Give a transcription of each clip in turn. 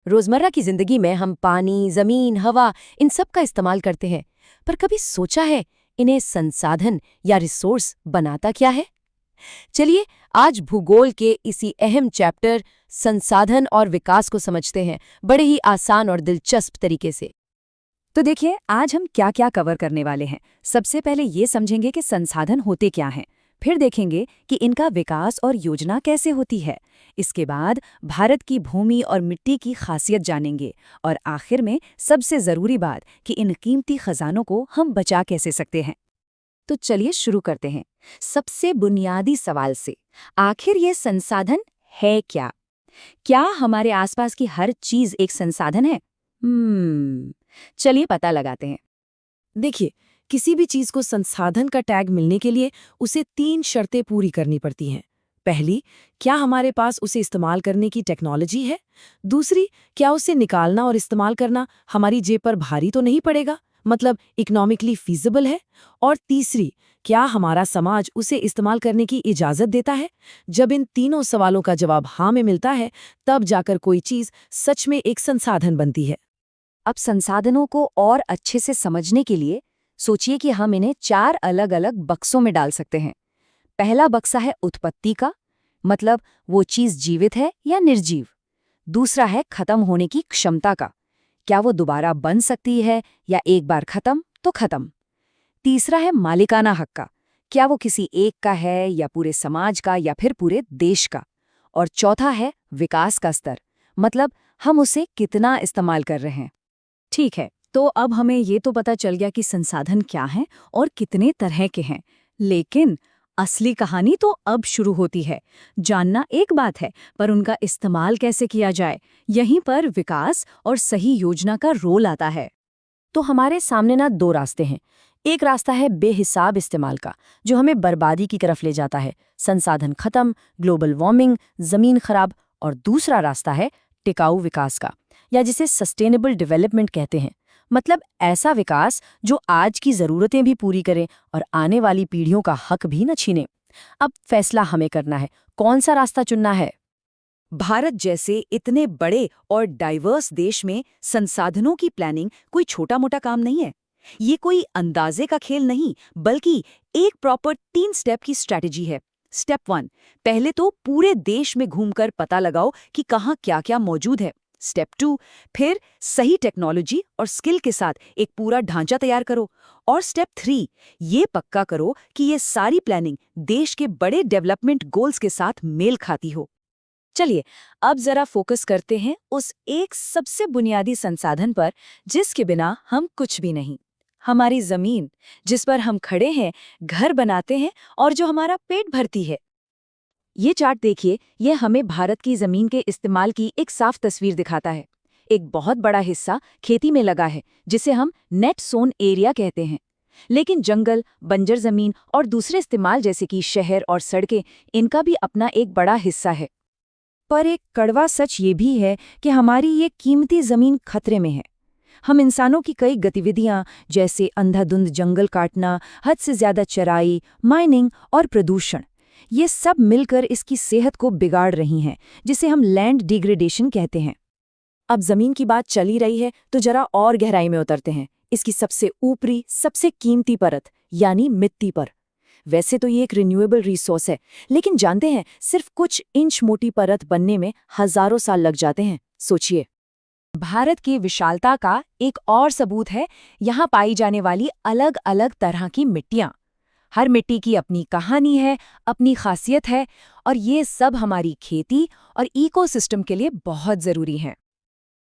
रोजमर्रा की जिंदगी में हम पानी, जमीन, हवा इन सब का इस्तेमाल करते हैं, पर कभी सोचा है इन्हें संसाधन या रिसोर्स बनाता क्या है? चलिए आज भूगोल के इसी अहम चैप्टर संसाधन और विकास को समझते हैं, बड़े ही आसान और दिलचस्प तरीके से। तो देखिए, आज हम क्या क्या कवर करने वाले हैं। सबसे पहले ये समझेंगे कि संसाधन होते क्या हैं। फिर देखेंगे कि इनका विकास और योजना कैसे होती है। इसके बाद भारत की भूमि और मिट्टी की खासियत जानेंगे। और आखिर में सबसे ज़रूरी बात कि इन कीमती खजानों को हम बचा कैसे सकते हैं। तो चलिए शुरू करते हैं सबसे बुनियादी सवाल से। आखिर ये संसाधन है क्या? क्या हमारे आसपास की हर चीज़ एक संसाधन है? चलिए पता लगाते हैं। देखिए, किसी भी चीज को संसाधन का टैग मिलने के लिए उसे 3 शर्तें पूरी करनी पड़ती हैं। पहली, क्या हमारे पास उसे इस्तेमाल करने की टेक्नोलॉजी है? दूसरी, क्या उसे निकालना और इस्तेमाल करना हमारी जेब पर भारी तो नहीं पड़ेगा, मतलब इकोनॉमिकली फीजिबल है? और तीसरी, क्या हमारा समाज उसे इस्तेमाल करने की इजाजत देता है? जब इन तीनों सवालों का जवाब हाँ में मिलता है, तब जाकर कोई चीज सच में एक संसाधन बनती है। अब संसाधनों को और अच्छे से समझने के लिए सोचिए कि हम इन्हें 4 अलग-अलग बक्सों में डाल सकते हैं। पहला बक्सा है उत्पत्ति का, मतलब वो चीज जीवित है या निर्जीव। दूसरा है खत्म होने की क्षमता का, क्या वो दोबारा बन सकती है या एक बार खत्म तो खत्म। तीसरा है मालिकाना हक का, क्या वो किसी एक का है या पूरे समाज का या फिर पूरे देश का। और चौथा है विकास का स्तर, मतलब हम उसे कितना इस्तेमाल कर रहे हैं। ठीक है, तो अब हमें ये तो पता चल गया कि संसाधन क्या हैं और कितने तरह के हैं। लेकिन असली कहानी तो अब शुरू होती है। जानना एक बात है, पर उनका इस्तेमाल कैसे किया जाए, यहीं पर विकास और सही योजना का रोल आता है। तो हमारे सामने ना 2 रास्ते हैं। एक रास्ता है बेहिसाब इस्तेमाल का, जो हमें बर्बादी की तरफ ले जाता है, संसाधन खत्म, ग्लोबल वार्मिंग, जमीन खराब। और दूसरा रास्ता है टिकाऊ विकास का, या जिसे सस्टेनेबल डेवलपमेंट कहते हैं, मतलब ऐसा विकास जो आज की जरूरतें भी पूरी करे और आने वाली पीढ़ियों का हक भी न छीने। अब फैसला हमें करना है, कौन सा रास्ता चुनना है। भारत जैसे इतने बड़े और डाइवर्स देश में संसाधनों की प्लानिंग कोई छोटा-मोटा काम नहीं है। ये कोई अंदाजे का खेल नहीं, बल्कि एक प्रॉपर 3 स्टेप की स्ट्रैटेजी है। स्टेप 1, पहले तो पूरे देश में घूमकर पता लगाओ कि कहाँ क्या-क्या मौजूद है। स्टेप 2, फिर सही टेक्नोलॉजी और स्किल के साथ एक पूरा ढांचा तैयार करो। और स्टेप 3, ये पक्का करो कि ये सारी प्लानिंग देश के बड़े डेवलपमेंट गोल्स के साथ मेल खाती हो। चलिए, अब जरा फोकस करते हैं उस एक सबसे बुनियादी संसाधन पर जिसके बिना हम कुछ भी नहीं। हमारी जमीन, जिस पर हम खड़े हैं, घर बनाते हैं और जो हमारा पेट भरती है। ये चार्ट देखिए, ये हमें भारत की जमीन के इस्तेमाल की एक साफ तस्वीर दिखाता है। एक बहुत बड़ा हिस्सा खेती में लगा है, जिसे हम नेट सोन एरिया कहते हैं। लेकिन जंगल, बंजर जमीन और दूसरे इस्तेमाल जैसे कि शहर और सड़कें, इनका भी अपना एक बड़ा हिस्सा है। पर एक कड़वा सच ये भी है कि हमारी ये कीमती जमीन खतरे में है। हम इंसानों की कई गतिविधियां, जैसे अंधाधुंध जंगल काटना, हद से ज्यादा चराई, माइनिंग और प्रदूषण, ये सब मिलकर इसकी सेहत को बिगाड़ रही हैं, जिसे हम लैंड डिग्रेडेशन कहते हैं। अब जमीन की बात चल ही रही है, तो जरा और गहराई में उतरते हैं, इसकी सबसे ऊपरी, सबसे कीमती परत, यानी मिट्टी पर। वैसे तो ये एक रिन्यूएबल रिसोर्स है, लेकिन जानते हैं, सिर्फ कुछ इंच मोटी परत बनने में हजारों साल लग जाते हैं। सोचिए। भारत की विशालता का एक और सबूत है यहाँ पाई जाने वाली अलग अलग तरह की मिट्टियाँ। हर मिट्टी की अपनी कहानी है, अपनी खासियत है, और ये सब हमारी खेती और इकोसिस्टम के लिए बहुत जरूरी हैं।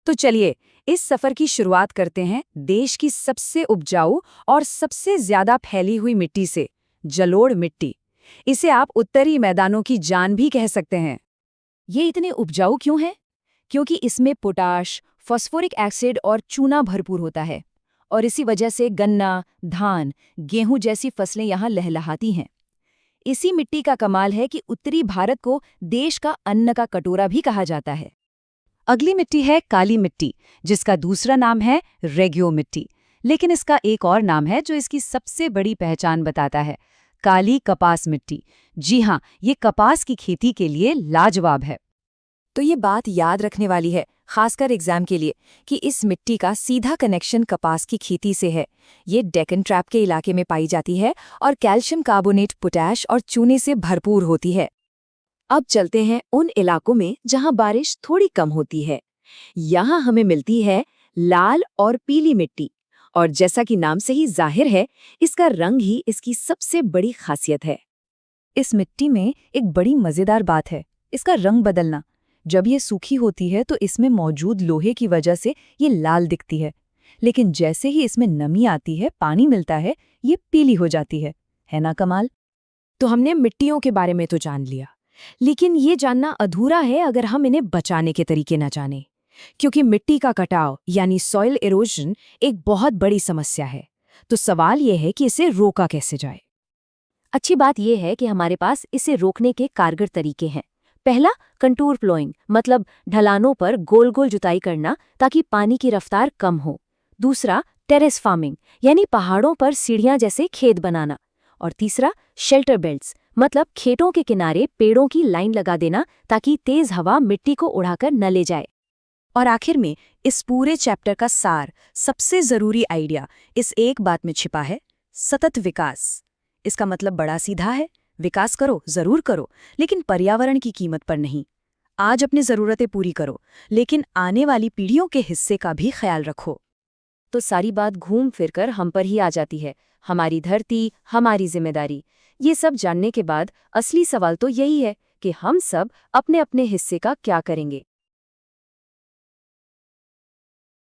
तो चलिए, इस सफर की शुरुआत करते हैं देश की सबसे उपजाऊ और सबसे ज्यादा फैली हुई मिट्टी से, जलोढ़ मिट्टी। इसे आप उत्तरी मैदानों की जान भी कह सकते हैं। ये इतने उपजाऊ क्यों है? क्योंकि इसमें पोटाश, फास्फोरिक एसिड और चूना भरपूर होता है, और इसी वजह से गन्ना, धान, गेहूं जैसी फसलें यहाँ लहलहाती हैं। इसी मिट्टी का कमाल है कि उत्तरी भारत को देश का अन्न का कटोरा भी कहा जाता है। अगली मिट्टी है काली मिट्टी, जिसका दूसरा नाम है रेगियो मिट्टी। लेकिन इसका एक और नाम है जो इसकी सबसे बड़ी पहचान बताता है, काली कपास मिट्टी। जी हाँ, ये कपास की खेती के लिए लाजवाब है। तो ये बात याद रखने वाली है, खासकर एग्जाम के लिए, कि इस मिट्टी का सीधा कनेक्शन कपास की खेती से है। ये डेक्कन ट्रैप के इलाके में पाई जाती है और कैल्शियम कार्बोनेट, पोटैश और चूने से भरपूर होती है। अब चलते हैं उन इलाकों में जहां बारिश थोड़ी कम होती है। यहाँ हमें मिलती है लाल और पीली मिट्टी, और जैसा कि नाम से ही जाहिर है, इसका रंग ही इसकी सबसे बड़ी खासियत है। इस मिट्टी में एक बड़ी मजेदार बात है, इसका रंग बदलना। जब ये सूखी होती है तो इसमें मौजूद लोहे की वजह से ये लाल दिखती है, लेकिन जैसे ही इसमें नमी आती है, पानी मिलता है, ये पीली हो जाती है ना कमाल? तो हमने मिट्टियों के बारे में तो जान लिया, लेकिन ये जानना अधूरा है अगर हम इन्हें बचाने के तरीके न जानें, क्योंकि मिट्टी का कटाव यानी सॉइल इरोजन एक बहुत बड़ी समस्या है। तो सवाल ये है कि इसे रोका कैसे जाए। अच्छी बात यह है कि हमारे पास इसे रोकने के कारगर तरीके हैं। पहला, कंटूर प्लोइंग, मतलब ढलानों पर गोल गोल जुताई करना ताकि पानी की रफ्तार कम हो। दूसरा, टेरेस फार्मिंग, यानी पहाड़ों पर सीढ़ियां जैसे खेत बनाना। और तीसरा, शेल्टर बेल्ट्स, मतलब खेतों के किनारे पेड़ों की लाइन लगा देना ताकि तेज हवा मिट्टी को उड़ाकर न ले जाए। और आखिर में इस पूरे चैप्टर का सार, सबसे जरूरी आइडिया इस एक बात में छिपा है, सतत विकास। इसका मतलब बड़ा सीधा है, विकास करो, जरूर करो, लेकिन पर्यावरण की कीमत पर नहीं। आज अपनी जरूरतें पूरी करो, लेकिन आने वाली पीढ़ियों के हिस्से का भी ख्याल रखो। तो सारी बात घूम फिरकर हम पर ही आ जाती है, हमारी धरती, हमारी जिम्मेदारी। ये सब जानने के बाद असली सवाल तो यही है कि हम सब अपने अपने हिस्से का क्या करेंगे।